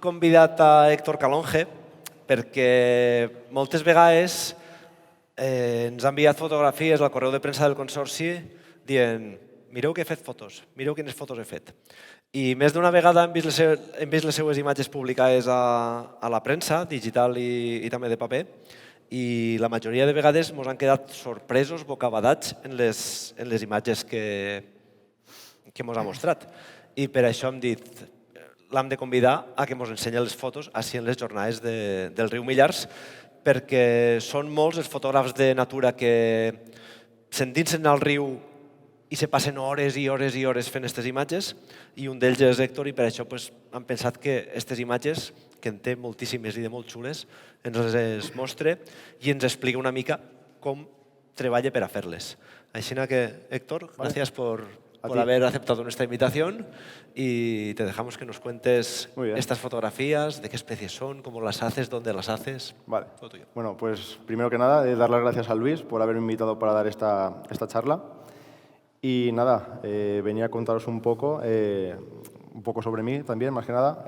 convidat a Héctor Calonge perquè moltes vegades ens ha enviat fotografies al correu de premsa del Consorci dient mireu que he fet fotos, mireu quines fotos he fet. I més d'una vegada hem vist les seues imatges publicades a la premsa, digital i també de paper, i la majoria de vegades ens han quedat sorpresos, bocabadats en les imatges que ens ha mostrat. I per això hem dit, l'hem de convidar a que ens ensenyi les fotos així en les jornades del riu Millars, perquè són molts els fotògrafs de natura que s'endinsen al riu i se passen hores i hores i hores fent aquestes imatges, i un d'ells és Héctor, i per això hem pensat que aquestes imatges, que en té moltíssimes i de molt xules, ens les mostre i ens explica una mica com treballa per a fer-les. Així que, Héctor, gràcies por haber aceptado nuestra invitación y te dejamos que nos cuentes estas fotografías, de qué especies son, cómo las haces, dónde las haces. Vale. Todo tuyo. Bueno, pues primero que nada, dar las gracias a Luis por haberme invitado para dar esta charla. Y nada, venía a contaros un poco sobre mí también, más que nada.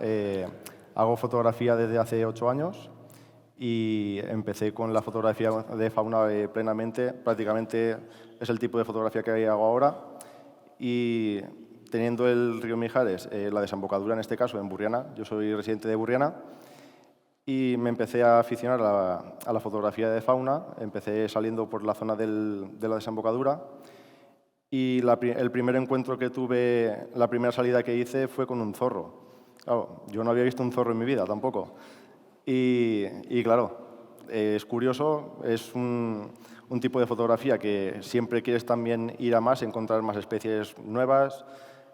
Hago fotografía desde hace 8 años y empecé con la fotografía de fauna plenamente. Prácticamente es el tipo de fotografía que hago ahora. Y teniendo el río Mijares, la desembocadura en este caso en Burriana, yo soy residente de Burriana, y me empecé a aficionar a la fotografía de fauna. Empecé saliendo por la zona de la desembocadura. Y el primer encuentro que tuve, la primera salida que hice fue con un zorro. Claro, yo no había visto un zorro en mi vida tampoco. Y claro, es curioso, es un tipo de fotografía que siempre quieres también ir a más, encontrar más especies nuevas.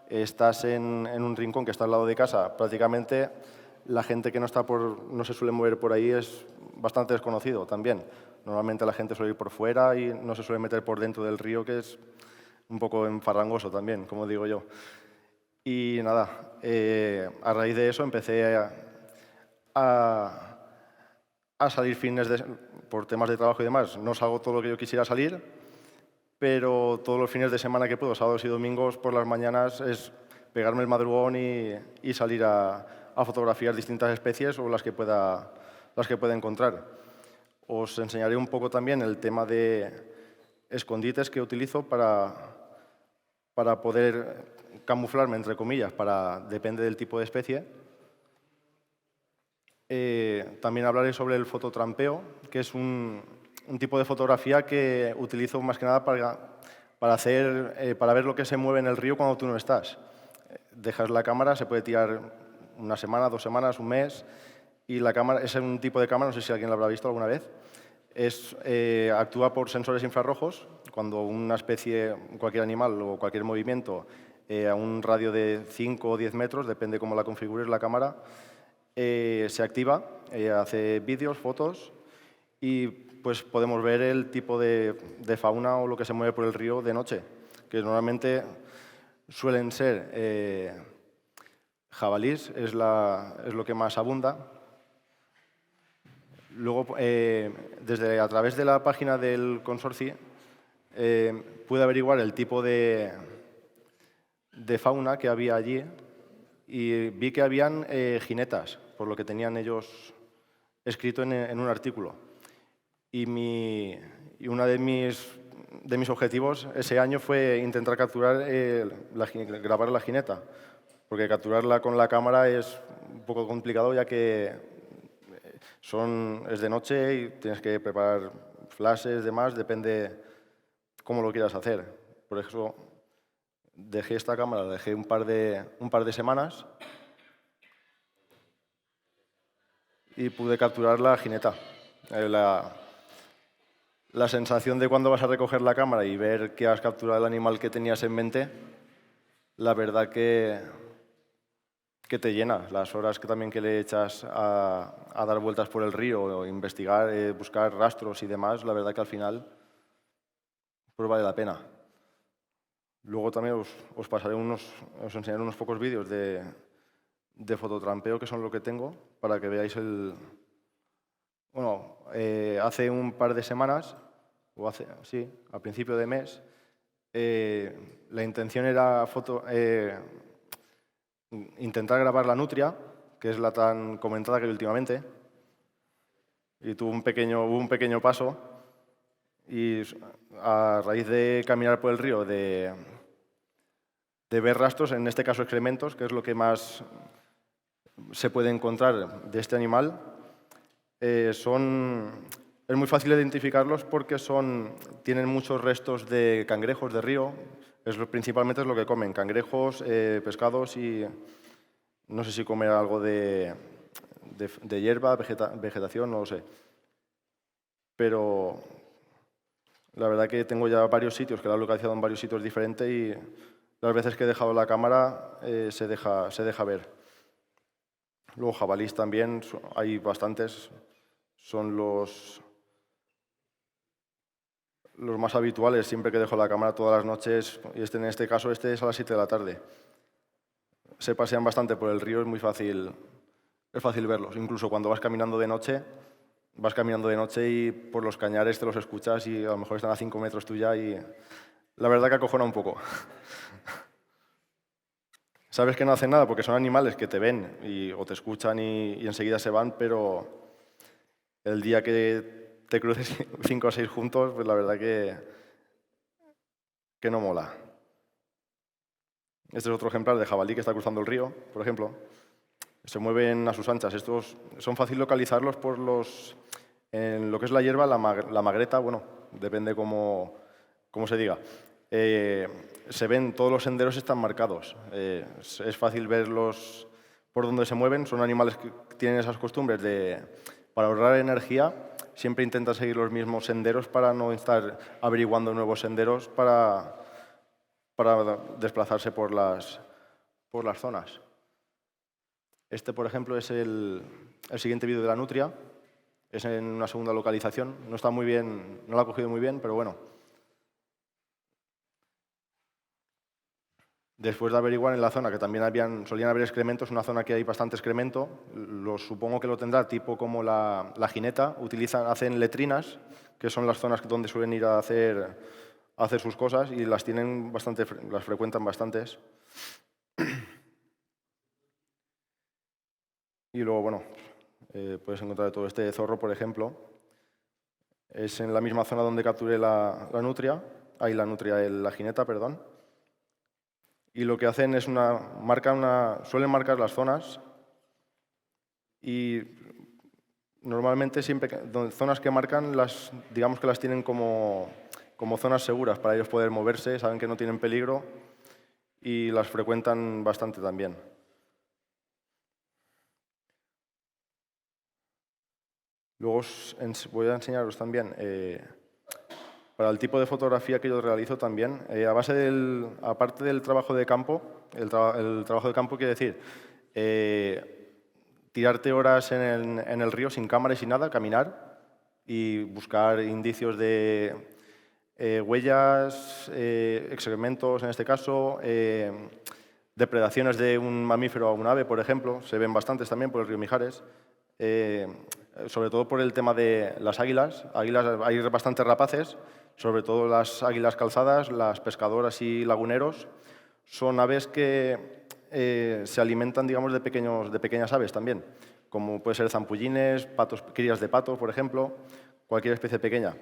Estás en un rincón que está al lado de casa. Prácticamente la gente que no se suele mover por ahí es bastante desconocido también. Normalmente la gente suele ir por fuera y no se suele meter por dentro del río, que es un poco enfarrangoso también, como digo yo. Y nada, a raíz de eso empecé a salir por temas de trabajo y demás. No salgo todo lo que yo quisiera salir, pero todos los fines de semana que puedo, sábados y domingos por las mañanas, es pegarme el madrugón y salir a fotografiar distintas especies o las que pueda encontrar. Os enseñaré un poco también el tema de escondites que utilizo para poder camuflarme, entre comillas, depende del tipo de especie. También hablaré sobre el fototrampeo, que es un tipo de fotografía que utilizo más que nada para ver lo que se mueve en el río cuando tú no estás. Dejas la cámara, se puede tirar una semana, 2 semanas, un mes, y la cámara es un tipo de cámara, no sé si alguien lo habrá visto alguna vez, actúa por sensores infrarrojos. Cuando una especie, cualquier animal o cualquier movimiento a un radio de 5 o 10 metros, depende cómo la configures la cámara, se activa, hace vídeos, fotos, y pues podemos ver el tipo de fauna o lo que se mueve por el río de noche, que normalmente suelen ser jabalís, es lo que más abunda. Luego, a través de la página del consorcio, pude averiguar el tipo de fauna que había allí y vi que habían jinetas, por lo que tenían ellos escrito en un artículo. Y uno de mis objetivos ese año fue intentar grabar la jineta, porque capturarla con la cámara es un poco complicado, ya que es de noche y tienes que preparar flashes, demás, depende cómo lo quieras hacer. Por eso dejé esta cámara, la dejé un par de semanas y pude capturar la jineta. La sensación de cuando vas a recoger la cámara y ver que has capturado el animal que tenías en mente, la verdad que te llena. Las horas que le echas a dar vueltas por el río, o investigar, buscar rastros y demás, la verdad que al final pues vale la pena. Luego también os enseñaré unos pocos vídeos de fototrampeo, que son lo que tengo, para que veáis Bueno, hace un par de semanas, a principio de mes, la intención era intentar grabar la nutria, que es la tan comentada que hay últimamente, y hubo un pequeño paso, y a raíz de caminar por el río, de ver rastros, en este caso excrementos, que es lo que más se puede encontrar de este animal, es muy fácil identificarlos porque tienen muchos restos de cangrejos de río, principalmente es lo que comen, cangrejos, pescados y no sé si comer algo de hierba, vegetación, no lo sé. Pero la verdad que tengo ya varios sitios, que lo he localizado en varios sitios diferentes y las veces que he dejado la cámara se deja ver. Luego jabalís también, hay bastantes, son los más habituales siempre que dejo la cámara todas las noches, y en este caso es a las 7 de la tarde. Se pasean bastante por el río, es fácil verlos. Incluso cuando vas caminando de noche y por los cañares te los escuchas y a lo mejor están a 5 metros tuya y la verdad que acojona un poco. Sabes que no hacen nada porque son animales que te ven o te escuchan y enseguida se van, pero el día que te cruces 5 o 6 juntos, pues la verdad que no mola. Este es otro ejemplar de jabalí que está cruzando el río, por ejemplo. Se mueven a sus anchas. Estos son fácil localizarlos en lo que es la hierba, la magreta, bueno, depende cómo se diga. Se ven, todos los senderos están marcados. Es fácil verlos por donde se mueven. Son animales que tienen esas costumbres para ahorrar energía, siempre intentan seguir los mismos senderos para no estar averiguando nuevos senderos para desplazarse por las zonas. Este, por ejemplo, es el siguiente vídeo de la nutria. Es en una segunda localización. No está muy bien, no lo ha cogido muy bien, pero bueno. Después de averiguar en la zona que también solían haber excrementos, una zona que hay bastante excremento, supongo que lo tendrá tipo como la jineta, hacen letrinas, que son las zonas donde suelen ir a hacer sus cosas y las frecuentan bastantes. Y luego, bueno, puedes encontrar todo este zorro, por ejemplo. Es en la misma zona donde capturé la jineta, perdón. Y lo que hacen es suelen marcar las zonas y normalmente zonas que marcan, digamos que las tienen como zonas seguras para ellos poder moverse, saben que no tienen peligro y las frecuentan bastante también. Luego voy a enseñaros también, para el tipo de fotografía que yo realizo también, aparte del trabajo de campo, el trabajo de campo quiere decir tirarte horas en el río sin cámara y sin nada, caminar y buscar indicios de huellas, excrementos en este caso, depredaciones de un mamífero o un ave, por ejemplo, se ven bastantes también por el río Mijares, sobre todo por el tema de las águilas. Hay bastantes rapaces, sobre todo las águilas calzadas, las pescadoras y laguneros. Son aves que se alimentan, digamos, de pequeñas aves también, como puede ser zampullines, crías de patos, por ejemplo, cualquier especie pequeña.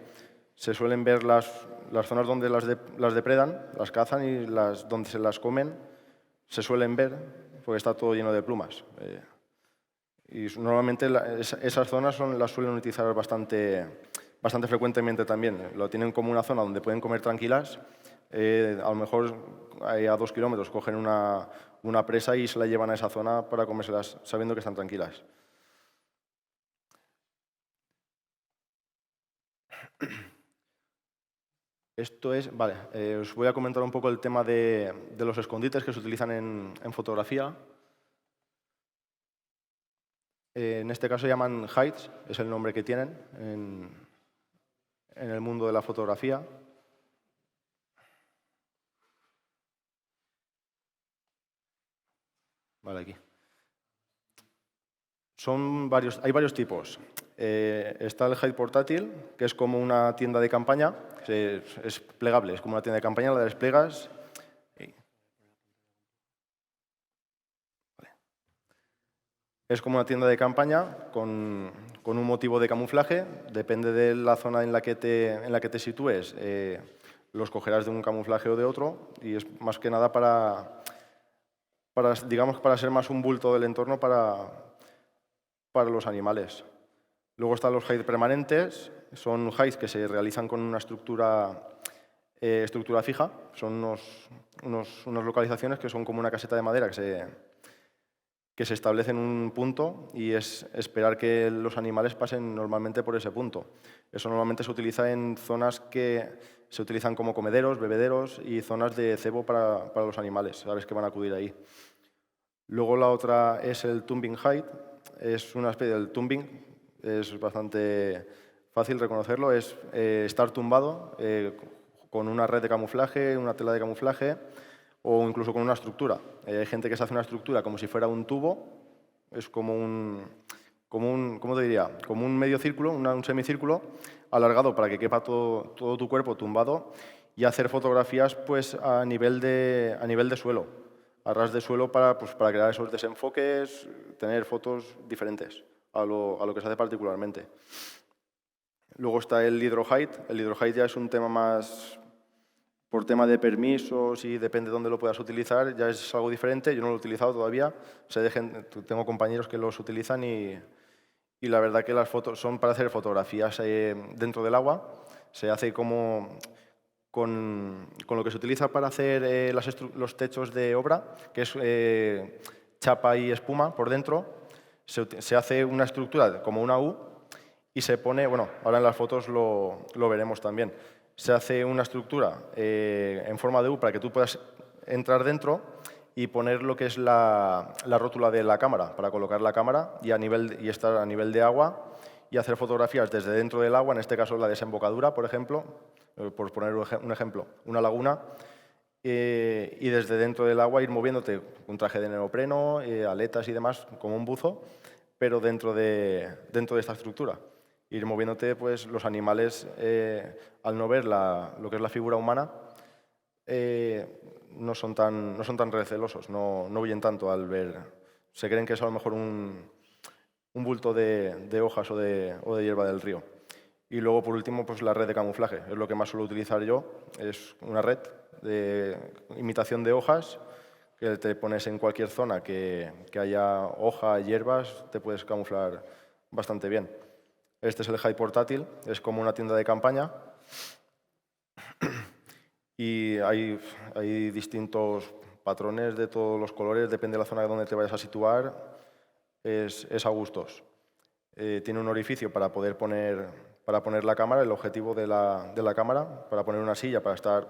Se suelen ver las zonas donde las depredan, las cazan y donde se las comen, se suelen ver porque está todo lleno de plumas. Y normalmente esas zonas las suelen utilizar bastante frecuentemente también. Lo tienen como una zona donde pueden comer tranquilas. A lo mejor a 2 kilómetros cogen una presa y se la llevan a esa zona para comérselas sabiendo que están tranquilas. Os voy a comentar un poco el tema de los escondites que se utilizan en fotografía. En este caso se llaman hides, es el nombre que tienen en el mundo de la fotografía. Vale, aquí. Hay varios tipos. Está el hide portátil, que es como una tienda de campaña, es plegable, es como una tienda de campaña, la desplegas. Es como una tienda de campaña con un motivo de camuflaje. Depende de la zona en la que te sitúes, los cogerás de un camuflaje o de otro, y es más que nada digamos, para ser más un bulto del entorno para los animales. Luego están los hides permanentes. Son hides que se realizan con una estructura fija. Son unas localizaciones que son como una caseta de madera que se establece en un punto, y es esperar que los animales pasen normalmente por ese punto. Eso normalmente se utiliza en zonas que se utilizan como comederos, bebederos y zonas de cebo para los animales. Sabes que van a acudir ahí. Luego la otra es el tumbing hide. Es una especie del tumbing. Es bastante fácil reconocerlo. Es estar tumbado con una red de camuflaje, una tela de camuflaje, o incluso con una estructura. Hay gente que se hace una estructura como si fuera un tubo. Es como ¿cómo te diría? Como un medio círculo, un semicírculo alargado para que quepa todo tu cuerpo tumbado, y hacer fotografías pues a nivel de suelo, a ras de suelo, para crear esos desenfoques, tener fotos diferentes a lo que se hace particularmente. Luego está el hidrohide. El hidrohide ya es un tema más por tema de permisos, y depende de dónde lo puedas utilizar, ya es algo diferente. Yo no lo he utilizado todavía. Tengo compañeros que los utilizan, y la verdad que las fotos son para hacer fotografías dentro del agua. Se hace como con lo que se utiliza para hacer los techos de obra, que es chapa y espuma por dentro. Se hace una estructura como una U, y se pone, bueno, ahora en las fotos lo veremos también. Se hace una estructura en forma de U para que tú puedas entrar dentro y poner lo que es la rótula de la cámara, para colocar la cámara y estar a nivel de agua y hacer fotografías desde dentro del agua, en este caso la desembocadura, por ejemplo, por poner un ejemplo, una laguna, y desde dentro del agua ir moviéndote un traje de neopreno, aletas y demás, como un buzo, pero dentro de esta estructura. Ir moviéndote, pues los animales, al no ver lo que es la figura humana, no son tan recelosos, no huyen tanto al ver. Se creen que es a lo mejor un bulto de hojas o de hierba del río. Y luego, por último, pues la red de camuflaje. Es lo que más suelo utilizar yo. Es una red de imitación de hojas que te pones en cualquier zona que haya hoja, hierbas, te puedes camuflar bastante bien. Este es el hide portátil. Es como una tienda de campaña. Y hay distintos patrones de todos los colores, depende de la zona donde te vayas a situar, es a gustos. Tiene un orificio para poder poner la cámara, el objetivo de la cámara, para poner una silla, para estar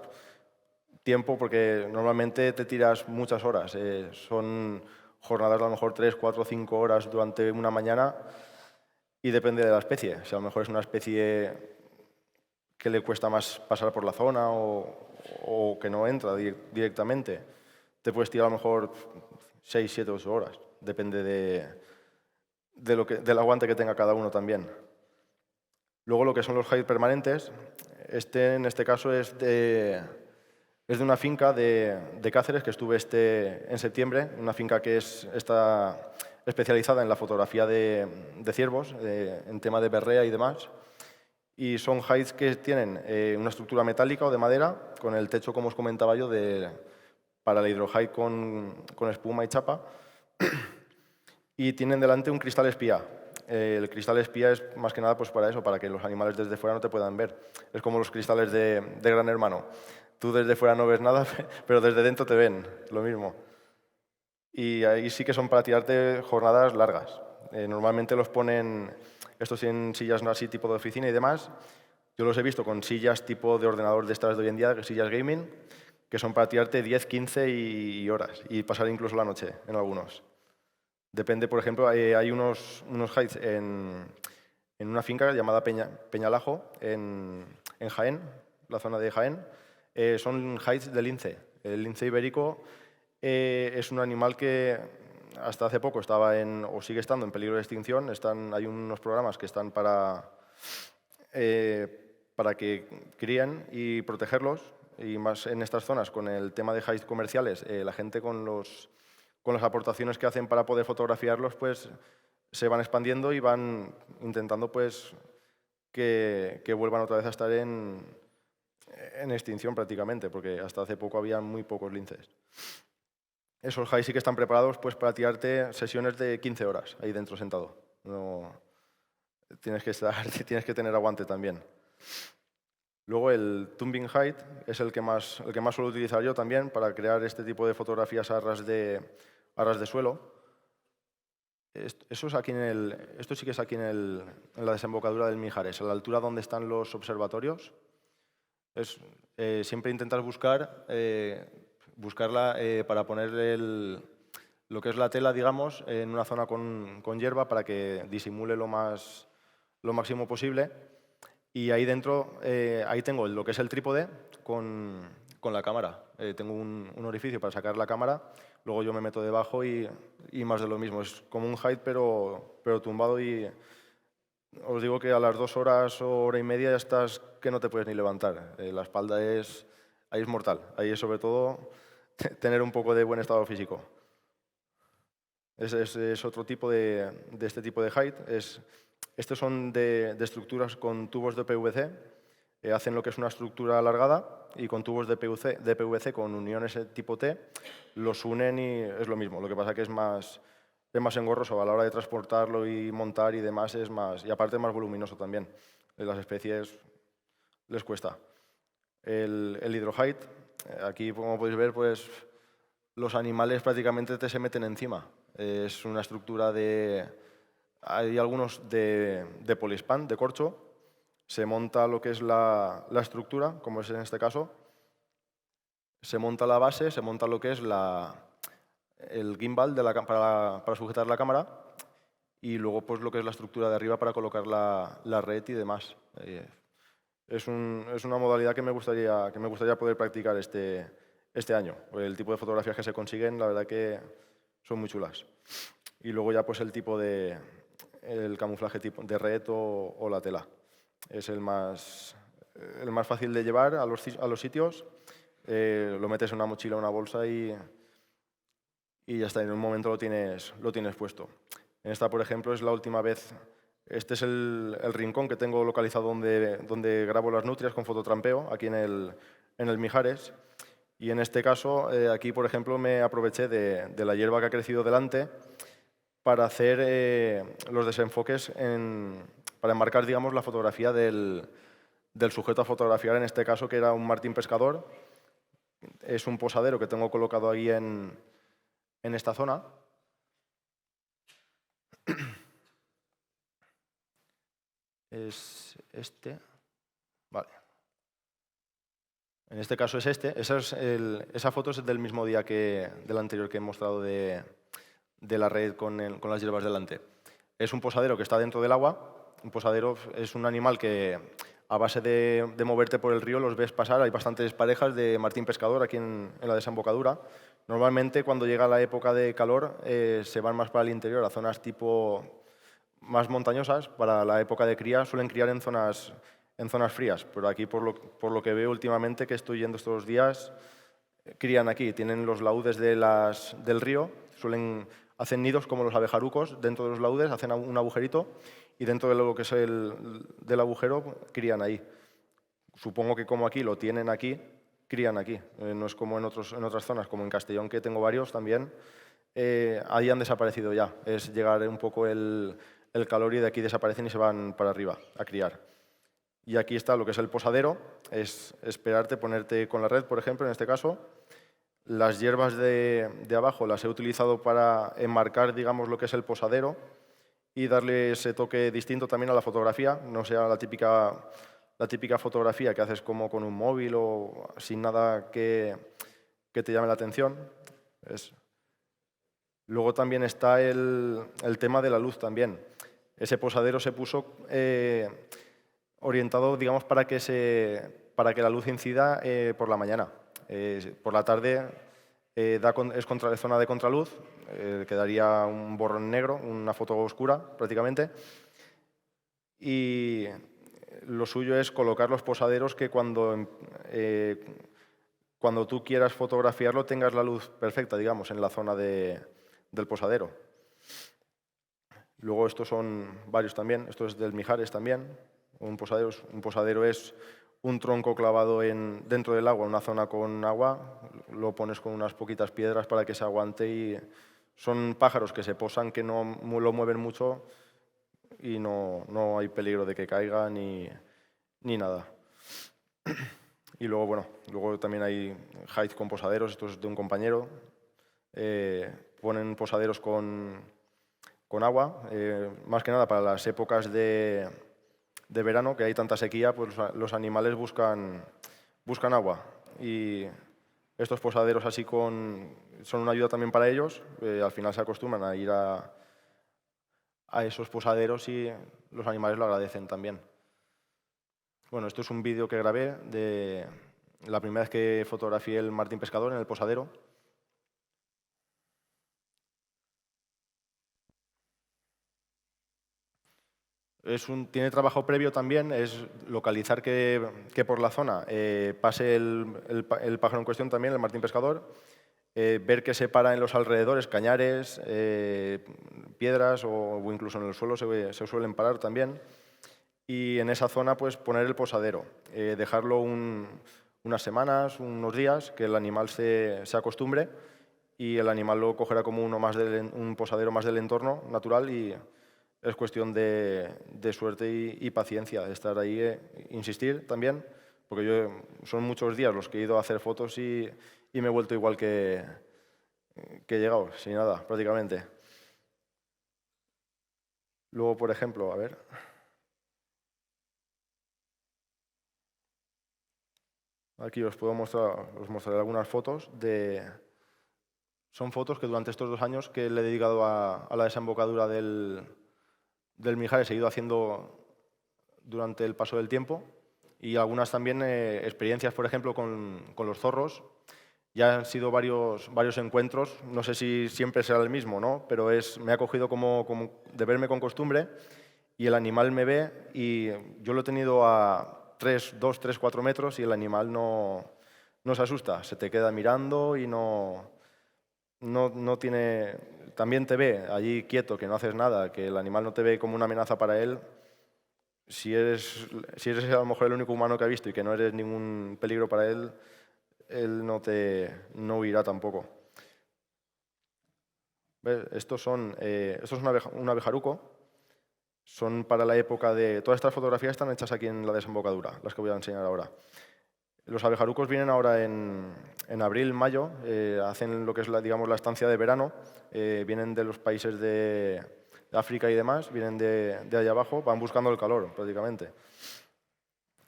tiempo, porque normalmente te tiras muchas horas. Son jornadas a lo mejor 3, 4, 5 horas durante una mañana, y depende de la especie. Si a lo mejor es una especie que le cuesta más pasar por la zona o que no entra directamente, te puedes tirar a lo mejor 6, 7, 8 horas. Depende del aguante que tenga cada uno también. Luego lo que son los hides permanentes, en este caso es de una finca de Cáceres, que estuve en septiembre, una finca que está especializada en la fotografía de ciervos, en tema de berrea y demás. Y son hides que tienen una estructura metálica o de madera, con el techo, como os comentaba yo, para el hidrohide con espuma y chapa. Y tienen delante un cristal espía. El cristal espía es más que nada pues para eso, para que los animales desde fuera no te puedan ver. Es como los cristales de Gran Hermano. Tú desde fuera no ves nada, pero desde dentro te ven, lo mismo. Y ahí sí que son para tirarte jornadas largas. Normalmente los ponen estos en sillas así tipo de oficina y demás. Yo los he visto con sillas tipo de ordenador de estas de hoy en día, sillas gaming, que son para tirarte 10, 15 y horas, y pasar incluso la noche en algunos. Depende, por ejemplo, hay unos hides en una finca llamada Peñalajo, en Jaén, la zona de Jaén. Son hides de lince. El lince ibérico es un animal que hasta hace poco estaba o sigue estando en peligro de extinción. Hay unos programas que están para que críen y protegerlos, y más en estas zonas con el tema de hides comerciales. La gente con con las aportaciones que hacen para poder fotografiarlos, pues se van expandiendo y van intentando pues que vuelvan otra vez a estar en extinción prácticamente, porque hasta hace poco había muy pocos linces. Esos highs sí que están preparados pues para tirarte sesiones de 15 horas ahí dentro sentado. No, tienes que tener aguante también. Luego el tumbling height es el que más suelo utilizar yo también para crear este tipo de fotografías a ras de suelo. Esto sí que es aquí en la desembocadura del Mijares, a la altura donde están los observatorios. Siempre intentas buscarla para poner lo que es la tela, digamos, en una zona con hierba para que disimule lo máximo posible. Y ahí dentro, ahí tengo lo que es el trípode con la cámara. Tengo un orificio para sacar la cámara, luego yo me meto debajo y más de lo mismo. Es como un height pero tumbado y os digo que a las 2 horas o hora y media ya estás que no te puedes ni levantar. La espalda ahí es mortal. Ahí es sobre todo tener un poco de buen estado físico. Es otro tipo de este tipo de height. Estos son de estructuras con tubos de PVC. Hacen lo que es una estructura alargada y con tubos de PVC con uniones tipo T los unen y es lo mismo. Lo que pasa que es más engorroso a la hora de transportarlo y montar y demás, y aparte es más voluminoso también. Las especies les cuesta. El hydroheight, aquí como podéis ver, pues los animales prácticamente se meten encima. Es una estructura hay algunos de polispan, de corcho. Se monta lo que es la estructura, como es en este caso. Se monta la base, se monta lo que es el gimbal para sujetar la cámara y luego pues lo que es la estructura de arriba para colocar la red y demás. Es una modalidad que me gustaría poder practicar este año. El tipo de fotografías que se consiguen, la verdad que son muy chulas. Y luego ya pues el camuflaje tipo de red o la tela. Es el más fácil de llevar a los sitios. Lo metes en una mochila o una bolsa y ya está, en un momento lo tienes puesto. En esta, por ejemplo, es la última vez. Este es el rincón que tengo localizado donde grabo las nutrias con fototrampeo, aquí en el Mijares. Y en este caso, aquí, por ejemplo, me aproveché de la hierba que ha crecido delante para hacer los desenfoques, para enmarcar, digamos, la fotografía del sujeto a fotografiar, en este caso, que era un martín pescador. Es un posadero que tengo colocado ahí en esta zona. Es este. Vale. En este caso es este. Esa foto es del mismo día del anterior que he mostrado de la red con las hierbas delante. Es un posadero que está dentro del agua. Un posadero es un animal que a base de moverte por el río los ves pasar. Hay bastantes parejas de martín pescador aquí en la desembocadura. Normalmente cuando llega la época de calor se van más para el interior, a zonas tipo más montañosas. Para la época de cría suelen criar en zonas frías, pero aquí por lo que veo últimamente que estoy yendo estos días, crían aquí, tienen los laúdes del río, hacen nidos como los abejarucos dentro de los laúdes, hacen un agujerito y dentro de lo que es del agujero crían ahí. Supongo que como aquí lo tienen aquí, crían aquí. No es como en otras zonas, como en Castellón, que tengo varios también, ahí han desaparecido ya. Es llegar un poco el calor y de aquí desaparecen y se van para arriba a criar. Y aquí está lo que es el posadero, es esperarte, ponerte con la red, por ejemplo, en este caso. Las hierbas de abajo las he utilizado para enmarcar, digamos, lo que es el posadero y darle ese toque distinto también a la fotografía, no sea la típica fotografía que haces como con un móvil o sin nada que te llame la atención. Luego también está el tema de la luz también. Ese posadero se puso orientado, digamos, para que la luz incida por la mañana. Por la tarde es zona de contraluz, quedaría un borrón negro, una foto oscura prácticamente. Y lo suyo es colocar los posaderos que cuando tú quieras fotografiarlo tengas la luz perfecta, digamos, en la zona de del posadero. Luego estos son varios también, esto es del Mijares también. Un posadero es un tronco clavado dentro del agua, en una zona con agua, lo pones con unas poquitas piedras para que se aguante y son pájaros que se posan, que no lo mueven mucho y no hay peligro de que caiga ni nada. Y luego, bueno, luego también hay hides con posaderos, esto es de un compañero. Ponen posaderos con agua, más que nada para las épocas de verano, que hay tanta sequía, pues los animales buscan agua. Y estos posaderos así son una ayuda también para ellos. Al final se acostumbran a ir a esos posaderos y los animales lo agradecen también. Bueno, esto es un vídeo que grabé de la primera vez que fotografié el martín pescador en el posadero. Tiene trabajo previo también, es localizar que por la zona pase el pájaro en cuestión también, el martín pescador, ver que se para en los alrededores, cañares, piedras o incluso en el suelo se suelen parar también. Y en esa zona pues poner el posadero, dejarlo unas semanas, unos días, que el animal se acostumbre y el animal lo cogerá como un posadero más del entorno natural y es cuestión de suerte y paciencia, de estar ahí, insistir también, porque son muchos días los que he ido a hacer fotos y me he vuelto igual que he llegado, sin nada, prácticamente. Luego, por ejemplo, a ver. Aquí os mostraré algunas fotos Son fotos que durante estos 2 años que le he dedicado a la desembocadura del Mijares he ido haciendo durante el paso del tiempo y algunas también experiencias, por ejemplo, con los zorros. Ya han sido varios encuentros, no sé si siempre será el mismo, ¿no? Pero me ha cogido como de verme con costumbre y el animal me ve y yo lo he tenido a 2, 3, 4 metros y el animal no se asusta, se te queda mirando y no tiene... También te ve allí quieto, que no haces nada, que el animal no te ve como una amenaza para él. Si eres a lo mejor el único humano que ha visto y que no eres ningún peligro para él, él no huirá tampoco. ¿Ves? Esto es un abejaruco. Son para la época de... Todas estas fotografías están hechas aquí en la desembocadura, las que voy a enseñar ahora. Los abejarucos vienen ahora en abril, mayo, hacen lo que es digamos, la estancia de verano, vienen de los países de África y demás, vienen de allá abajo, van buscando el calor prácticamente.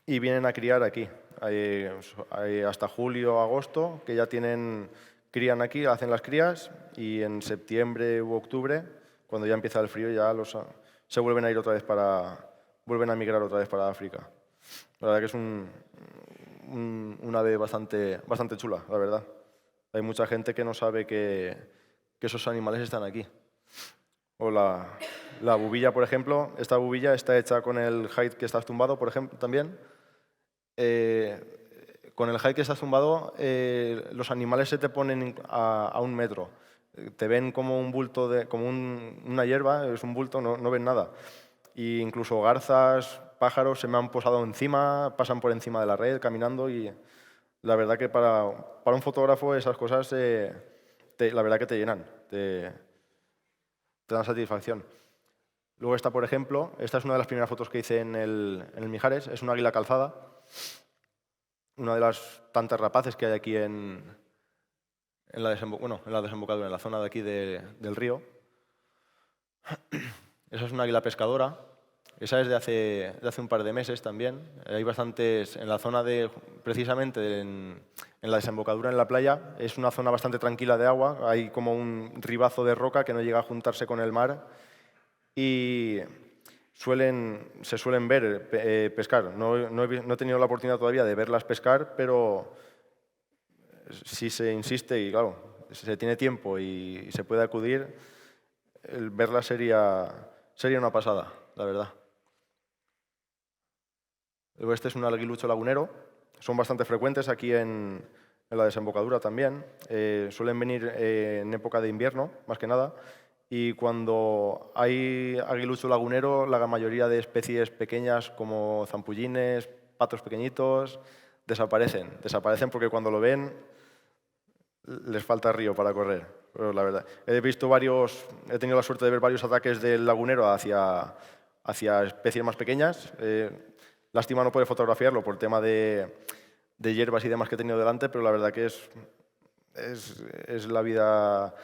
Y vienen a criar aquí, hasta julio, agosto, que ya crían aquí, hacen las crías, y en septiembre u octubre, cuando ya empieza el frío, ya se vuelven a ir otra vez vuelven a migrar otra vez para África. La verdad que es un ave bastante chula, la verdad. Hay mucha gente que no sabe que esos animales están aquí. O la bubilla, por ejemplo. Esta bubilla está hecha con el hide que está tumbado, por ejemplo, también. Con el hide que está tumbado, los animales se te ponen a 1 metro. Te ven como un bulto, como una hierba, es un bulto, no ven nada. Y incluso garzas, pájaros se me han posado encima, pasan por encima de la red caminando y la verdad que para un fotógrafo esas cosas la verdad que te llenan, te dan satisfacción. Luego esta, por ejemplo, esta es una de las primeras fotos que hice en el Mijares, es un águila calzada, una de las tantas rapaces que hay aquí en la desembocadura, en la zona de aquí del río. Esa es una águila pescadora. Esa es de hace un par de meses también. Hay bastantes, en la zona precisamente en la desembocadura en la playa, es una zona bastante tranquila de agua, hay como un ribazo de roca que no llega a juntarse con el mar y se suelen ver pescar. No he tenido la oportunidad todavía de verlas pescar, pero si se insiste y claro, si se tiene tiempo y se puede acudir, el verlas sería una pasada, la verdad. Este es un aguilucho lagunero. Son bastante frecuentes aquí en en la desembocadura también. Suelen venir en época de invierno, más que nada, y cuando hay aguilucho lagunero, la mayoría de especies pequeñas como zampullines, patos pequeñitos, desaparecen porque cuando lo ven les falta río para correr. Pero la verdad, he tenido la suerte de ver varios ataques del lagunero hacia especies más pequeñas. Lástima no poder fotografiarlo por tema de hierbas y demás que he tenido delante, pero la verdad que es la vida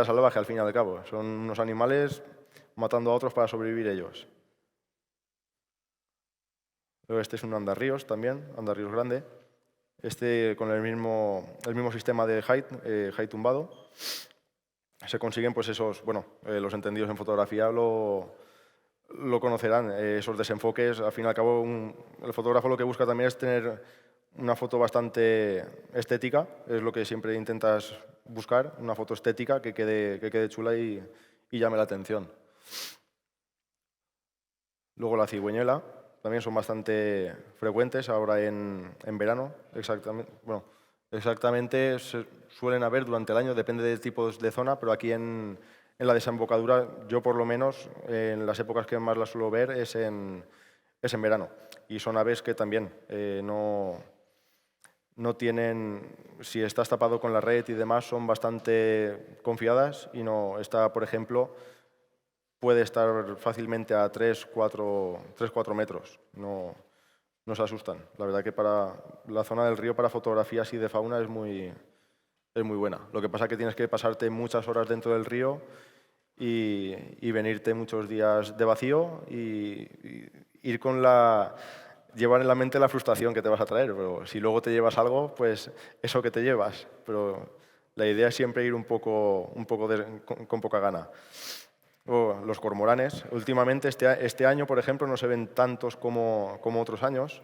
salvaje al fin y al cabo. Son unos animales matando a otros para sobrevivir ellos. Luego este es un andarríos también, andarríos grande. Este con el mismo sistema de height tumbado. Se consiguen pues los entendidos en fotografía lo conocerán, esos desenfoques. Al fin y al cabo, el fotógrafo lo que busca también es tener una foto bastante estética, es lo que siempre intentas buscar, una foto estética que quede chula y llame la atención. Luego la cigüeñuela, también son bastante frecuentes ahora en verano, exactamente suelen haber durante el año, depende de tipos de zona, pero aquí en la desembocadura, yo por lo menos, en las épocas que más las suelo ver es en verano. Y son aves que también no tienen, si estás tapado con la red y demás, son bastante confiadas y no está, por ejemplo, puede estar fácilmente a 3-4 metros. No se asustan. La verdad que para la zona del río, para fotografías y de fauna, es muy buena. Lo que pasa es que tienes que pasarte muchas horas dentro del río y venirte muchos días de vacío y ir llevar en la mente la frustración que te vas a traer. Pero si luego te llevas algo, pues eso que te llevas. Pero la idea es siempre ir con poca gana. Los cormoranes. Últimamente, este año, por ejemplo, no se ven tantos como otros años.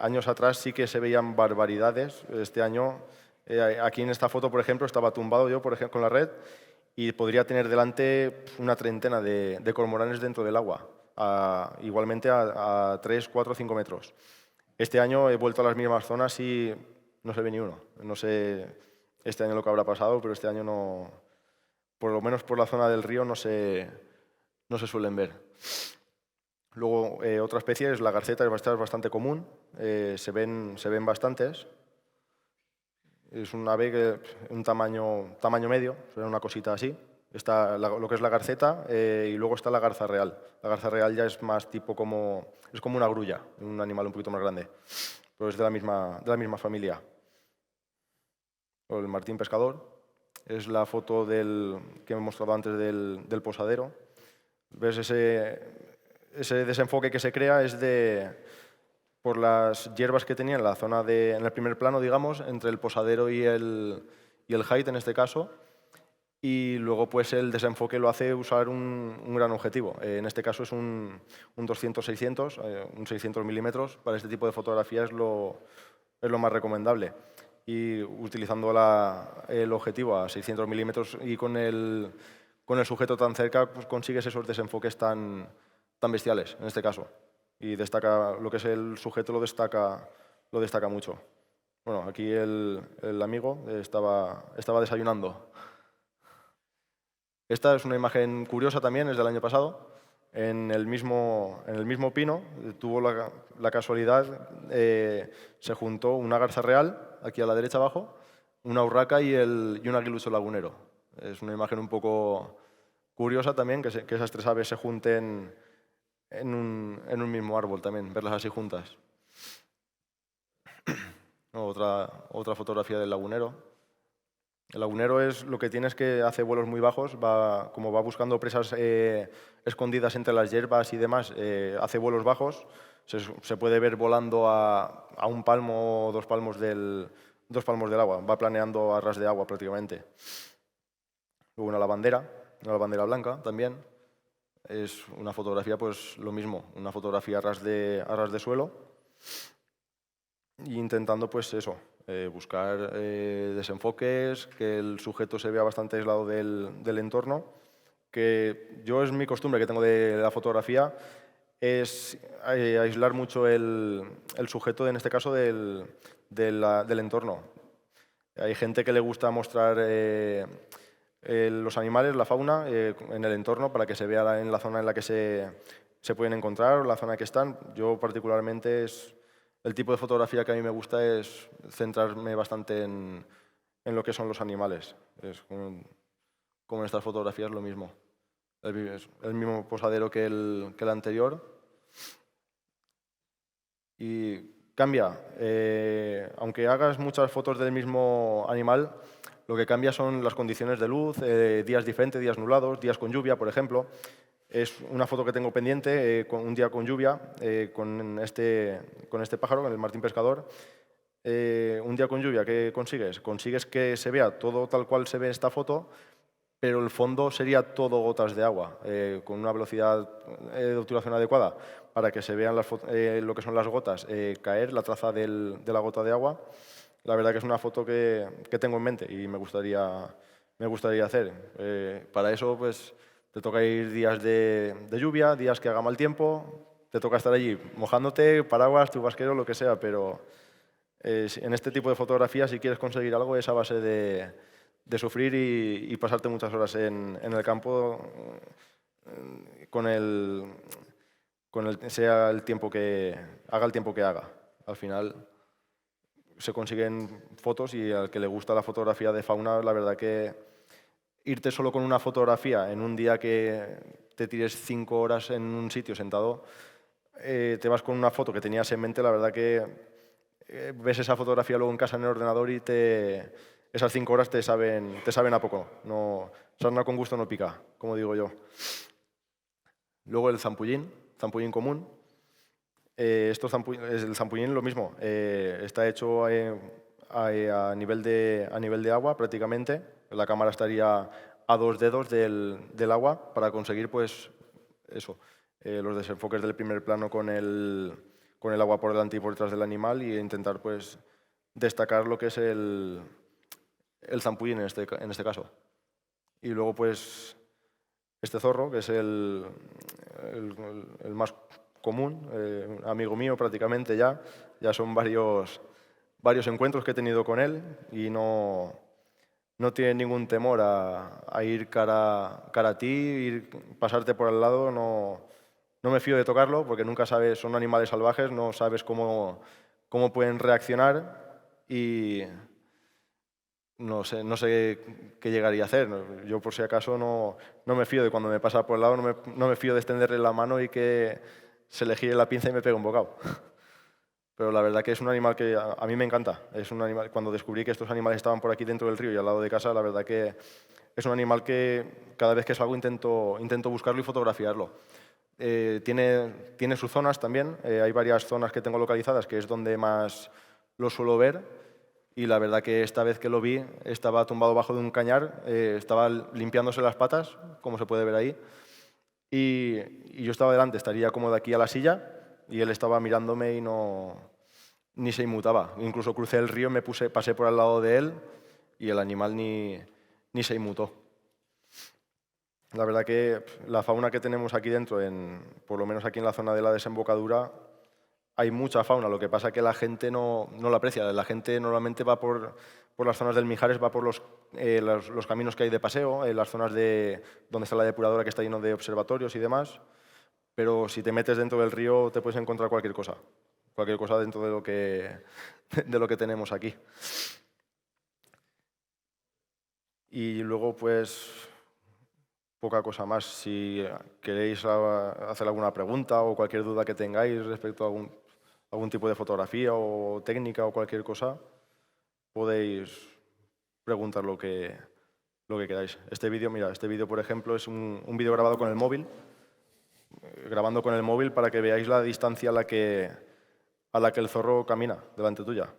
Años atrás sí que se veían barbaridades. Este año, aquí en esta foto, por ejemplo, estaba tumbado yo con la red y podría tener delante una treintena de cormoranes dentro del agua, igualmente a 3, 4, 5 metros. Este año he vuelto a las mismas zonas y no se ve ni uno. No sé este año lo que habrá pasado, pero este año no, por lo menos por la zona del río no se suelen ver. Luego, otra especie es la garceta, es bastante común, se ven bastantes. Es un ave que un tamaño medio, una cosita así. Está lo que es la garceta y luego está la garza real. La garza real ya es más tipo es como una grulla, un animal un poquito más grande, pero es de la misma familia. O el martín pescador. Es la foto que he mostrado antes del posadero. ¿Ves ese desenfoque que se crea? Es por las hierbas que tenía en la zona en el primer plano, digamos, entre el posadero y el height en este caso. Y luego pues el desenfoque lo hace usar un gran objetivo. En este caso es un 200-600, un 600 milímetros. Para este tipo de fotografía es lo más recomendable. Y utilizando el objetivo a 600 milímetros y con el sujeto tan cerca, pues consigues esos desenfoques tan bestiales, en este caso. Y destaca lo que es el sujeto, lo destaca mucho. Bueno, aquí el amigo estaba desayunando. Esta es una imagen curiosa también, es del año pasado. En el mismo pino tuvo la casualidad, se juntó una garza real, aquí a la derecha abajo, una urraca y un aguilucho lagunero. Es una imagen un poco curiosa también, que esas tres aves se junten en un mismo árbol también, verlas así juntas. Otra fotografía del lagunero. El lagunero es lo que tienes que hace vuelos muy bajos, como va buscando presas escondidas entre las hierbas y demás, hace vuelos bajos, se puede ver volando a 1 palmo o 2 palmos del agua, va planeando a ras de agua prácticamente. Luego una lavandera blanca también, es una fotografía pues lo mismo, una fotografía a ras de suelo, e intentando pues eso, buscar desenfoques, que el sujeto se vea bastante aislado del entorno, que yo es mi costumbre que tengo de la fotografía, es aislar mucho el sujeto, en este caso, del entorno. Hay gente que le gusta mostrar los animales, la fauna, en el entorno para que se vea en la zona en la que se pueden encontrar o la zona en que están. Yo particularmente el tipo de fotografía que a mí me gusta es centrarme bastante en lo que son los animales. Es como en estas fotografías lo mismo. Es el mismo posadero que el anterior. Y cambia. Aunque hagas muchas fotos del mismo animal, lo que cambia son las condiciones de luz, días diferentes, días nublados, días con lluvia, por ejemplo. Es una foto que tengo pendiente, un día con lluvia, con este pájaro, con el martín pescador. Un día con lluvia, ¿qué consigues? Consigues que se vea todo tal cual se ve en esta foto, pero el fondo sería todo gotas de agua, con una velocidad de obturación adecuada para que se vean lo que son las gotas caer, la traza de la gota de agua. La verdad que es una foto que tengo en mente y me gustaría hacer. Para eso, pues, te toca ir días de lluvia, días que haga mal tiempo, te toca estar allí mojándote, paraguas, chubasquero, lo que sea, pero en este tipo de fotografía, si quieres conseguir algo, es a base de sufrir y pasarte muchas horas en el campo sea el tiempo que haga. Al final se consiguen fotos y al que le gusta la fotografía de fauna, la verdad que irte solo con una fotografía en un día que te tires 5 horas en un sitio sentado, te vas con una foto que tenías en mente, la verdad que ves esa fotografía luego en casa en el ordenador y esas 5 horas te saben a poco. No, sarna con gusto no pica, como digo yo. Luego el zampullín común. El zampullín lo mismo, está hecho a nivel de agua prácticamente. La cámara estaría a 2 dedos del agua para conseguir pues eso, los desenfoques del primer plano con el agua por delante y por detrás del animal e intentar pues destacar lo que es el zampullín en este caso. Y luego pues este zorro, que es el más común, un amigo mío prácticamente ya son varios encuentros que he tenido con él y no tiene ningún temor a ir cara a ti, pasarte por al lado. No me fío de tocarlo porque nunca sabes, son animales salvajes, no sabes cómo pueden reaccionar y no sé qué llegaría a hacer. Yo, por si acaso, no me fío de cuando me pasa por el lado, no me fío de extenderle la mano y que se le gire la pinza y me pegue un bocado. Pero la verdad que es un animal que a mí me encanta. Es un animal, cuando descubrí que estos animales estaban por aquí dentro del río y al lado de casa, la verdad que es un animal que cada vez que salgo intento buscarlo y fotografiarlo. Tiene sus zonas también. Hay varias zonas que tengo localizadas, que es donde más lo suelo ver. Y la verdad que esta vez que lo vi, estaba tumbado bajo de un cañar, estaba limpiándose las patas, como se puede ver ahí. Y yo estaba delante, estaría como de aquí a la silla, y él estaba mirándome y ni se inmutaba. Incluso crucé el río, pasé por al lado de él y el animal ni se inmutó. La verdad que la fauna que tenemos aquí dentro, por lo menos aquí en la zona de la desembocadura, hay mucha fauna. Lo que pasa es que la gente no la aprecia. La gente normalmente va por las zonas del Mijares, va por los caminos que hay de paseo, las zonas donde está la depuradora, que está lleno de observatorios y demás. Pero si te metes dentro del río te puedes encontrar cualquier cosa dentro de lo que tenemos aquí. Y luego, pues, poca cosa más. Si queréis hacer alguna pregunta o cualquier duda que tengáis respecto a algún tipo de fotografía o técnica o cualquier cosa, podéis preguntar lo que queráis. Este vídeo, por ejemplo, es un vídeo grabado con el móvil, grabando con el móvil para que veáis la distancia a la que el zorro camina delante tuya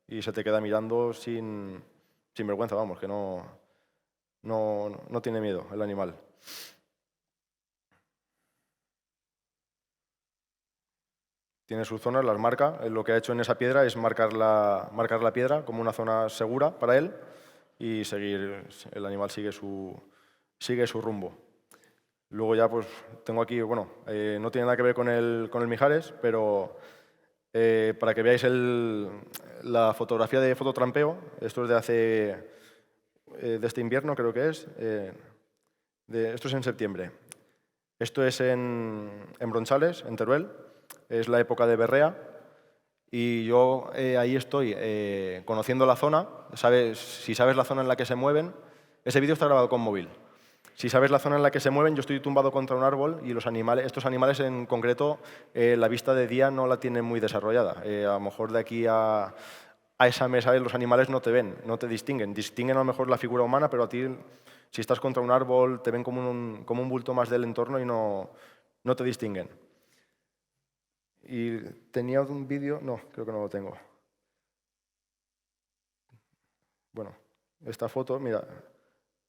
y se te queda mirando sin vergüenza, vamos, que no tiene miedo el animal. Tiene sus zonas, las marca. Lo que ha hecho en esa piedra es marcar la piedra como una zona segura para él y el animal sigue su rumbo. Luego ya pues tengo aquí, bueno, no tiene nada que ver con el Mijares, pero para que veáis la fotografía de fototrampeo, esto es de este invierno creo que es, esto es en septiembre. Esto es en Bronchales, en Teruel, es la época de berrea y yo ahí estoy conociendo la zona, si sabes la zona en la que se mueven, ese vídeo está grabado con móvil. Si sabes la zona en la que se mueven, yo estoy tumbado contra un árbol y estos animales en concreto, la vista de día no la tienen muy desarrollada. A lo mejor de aquí a esa mesa los animales no te ven, no te distinguen. Distinguen a lo mejor la figura humana, pero a ti, si estás contra un árbol, te ven como un bulto más del entorno y no te distinguen. Y tenía un vídeo, no, creo que no lo tengo. Bueno, esta foto, mira,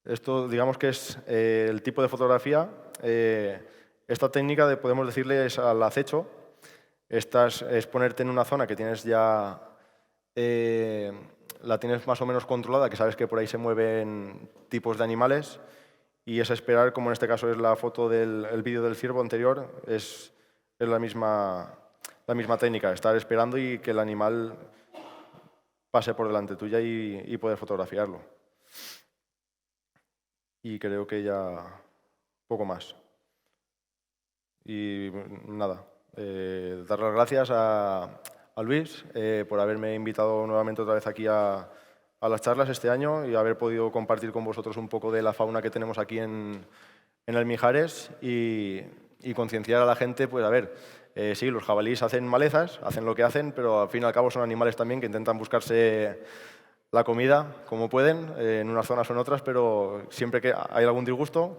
esto digamos que es el tipo de fotografía. Esta técnica podemos decirle es al acecho. Es ponerte en una zona que tienes ya, la tienes más o menos controlada, que sabes que por ahí se mueven tipos de animales, y es esperar, como en este caso es la foto del vídeo del ciervo anterior, es la misma técnica, estar esperando y que el animal pase por delante tuya y poder fotografiarlo. Y creo que ya poco más. Y nada, dar las gracias a Luis por haberme invitado nuevamente otra vez aquí a las charlas este año y haber podido compartir con vosotros un poco de la fauna que tenemos aquí en el Mijares y concienciar a la gente, pues a ver, sí, los jabalíes hacen malezas, hacen lo que hacen, pero al fin y al cabo son animales también que intentan buscarse la comida como pueden, en unas zonas o en otras, pero siempre que hay algún disgusto,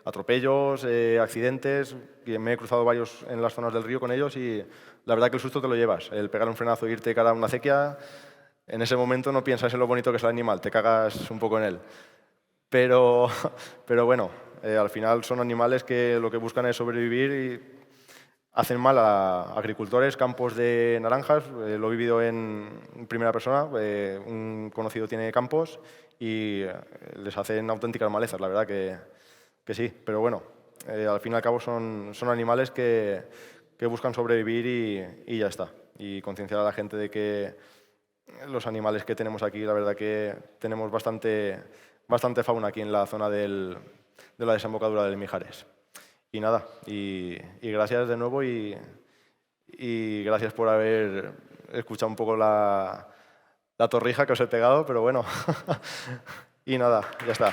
atropellos, accidentes, y me he cruzado varios en las zonas del río con ellos y la verdad que el susto te lo llevas. El pegar un frenazo e irte de cara a una acequia, en ese momento no piensas en lo bonito que es el animal, te cagas un poco en él. Pero bueno, al final son animales que lo que buscan es sobrevivir y hacen mal a agricultores, campos de naranjas. Lo he vivido en primera persona. Un conocido tiene campos y les hacen auténticas malezas, la verdad que sí. Pero bueno, al fin y al cabo son animales que buscan sobrevivir y ya está. Y concienciar a la gente de que los animales que tenemos aquí, la verdad que tenemos bastante fauna aquí en la zona de la desembocadura del Mijares. Y nada, y gracias de nuevo y gracias por haber escuchado un poco la torrija que os he pegado, pero bueno. Y nada, ya está.